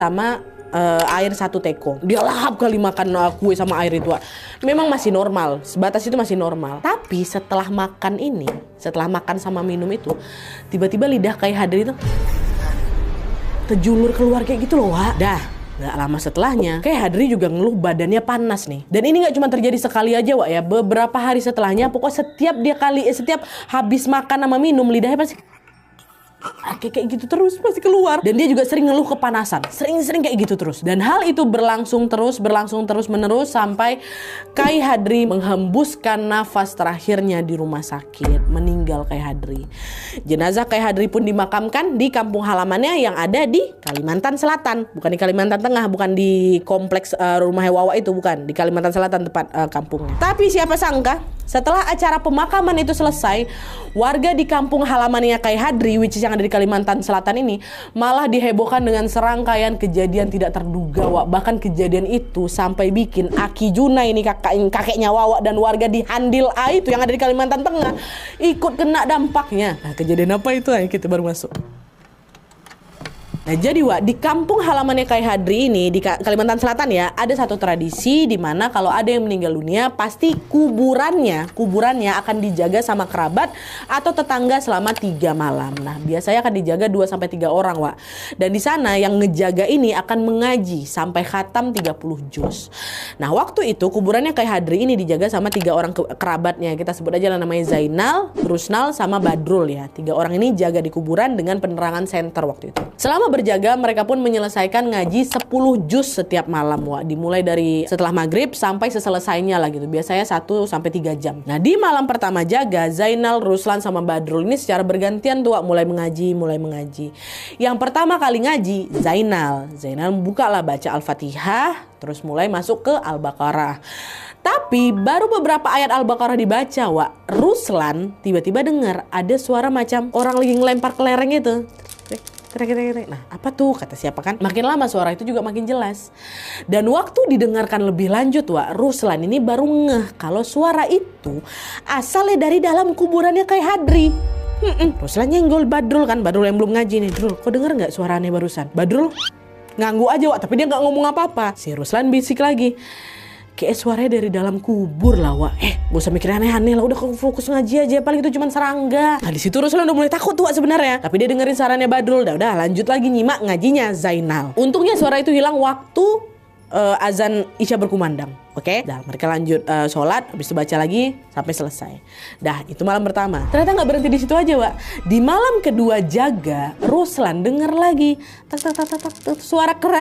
sama air 1 teko. Dia lahap kali makan kue sama air itu. Memang masih normal, sebatas itu masih normal. Tapi setelah makan ini, setelah makan sama minum itu, tiba-tiba lidah Kai Hadri itu terjulur keluar kayak gitu loh, Wak. Dah, nggak lama setelahnya, Kai Hadri juga ngeluh badannya panas nih. Dan ini nggak cuma terjadi sekali aja, Wak ya. Beberapa hari setelahnya, pokoknya setiap habis makan sama minum, lidahnya pasti kayak gitu terus, pasti keluar. Dan dia juga sering ngeluh kepanasan, sering kayak gitu terus. Dan hal itu berlangsung terus menerus sampai Kai Hadri menghembuskan nafas terakhirnya di rumah sakit, meninggal Kai Hadri. Jenazah Kai Hadri pun dimakamkan di kampung halamannya yang ada di Kalimantan Selatan, bukan di Kalimantan Tengah, bukan di kompleks rumah Wawa itu, bukan di Kalimantan Selatan tempat kampungnya. Tapi siapa sangka setelah acara pemakaman itu selesai, warga di kampung halamannya Kai Hadri, which is yang ada di Kalimantan Selatan ini, malah dihebohkan dengan serangkaian kejadian tidak terduga, Wak. Bahkan kejadian itu sampai bikin Aki Juna ini kakeknya Wawa dan warga di Handil A itu yang ada di Kalimantan Tengah ikut kena dampaknya. Nah, kejadian apa itu? Ayo kita baru masuk. Nah, jadi Wak, di kampung halamannya Kai Hadri ini di Kalimantan Selatan ya, ada satu tradisi di mana kalau ada yang meninggal dunia, pasti kuburannya akan dijaga sama kerabat atau tetangga selama 3 malam. Nah, biasanya akan dijaga 2-3 orang, Wak. Dan di sana yang ngejaga ini akan mengaji sampai khatam 30 juz. Nah, waktu itu kuburannya Kai Hadri ini dijaga sama 3 orang kerabatnya. Kita sebut aja namanya Zainal, Rusnal, sama Badrul ya. 3 orang ini jaga di kuburan dengan penerangan senter waktu itu. Selama berjaga, mereka pun menyelesaikan ngaji 10 juz setiap malam, Wak. Dimulai dari setelah maghrib sampai seselesainya lah gitu. Biasanya 1-3 jam. Nah, di malam pertama jaga, Zainal, Ruslan, sama Badrul ini secara bergantian tuh, Wak, mulai mengaji. Yang pertama kali ngaji, Zainal bukalah baca Al-Fatihah, terus mulai masuk ke Al-Baqarah. Tapi baru beberapa ayat Al-Baqarah dibaca, Wak, Ruslan tiba-tiba dengar ada suara macam orang lagi ngelempar kelereng itu. Nah, apa tuh? Kata siapa kan? Makin lama suara itu juga makin jelas. Dan waktu didengarkan lebih lanjut, Wak, Ruslan ini baru ngeh kalau suara itu asalnya dari dalam kuburannya Kai Hadri. Ruslan nyenggol Badrul kan, Badrul yang belum ngaji nih. Drul, kok denger nggak suaranya barusan? Badrul nganggu aja, Wak, tapi dia nggak ngomong apa-apa. Si Ruslan bisik lagi, kayak suaranya dari dalam kubur lah, Wak. Gak usah mikir aneh-aneh lah, udah fokus ngaji aja, paling itu cuma serangga. Nah, di situ Ruslan udah mulai takut tuh, Wak, sebenarnya. Tapi dia dengerin sarannya Badrul, udah lanjut lagi nyimak ngajinya Zainal. Untungnya suara itu hilang waktu azan Isya berkumandang. Oke? Dah, mereka lanjut sholat, habis itu baca lagi sampai selesai. Dah, itu malam pertama. Ternyata nggak berhenti di situ aja, Wak. Di malam kedua jaga, Ruslan denger lagi tak suara keras.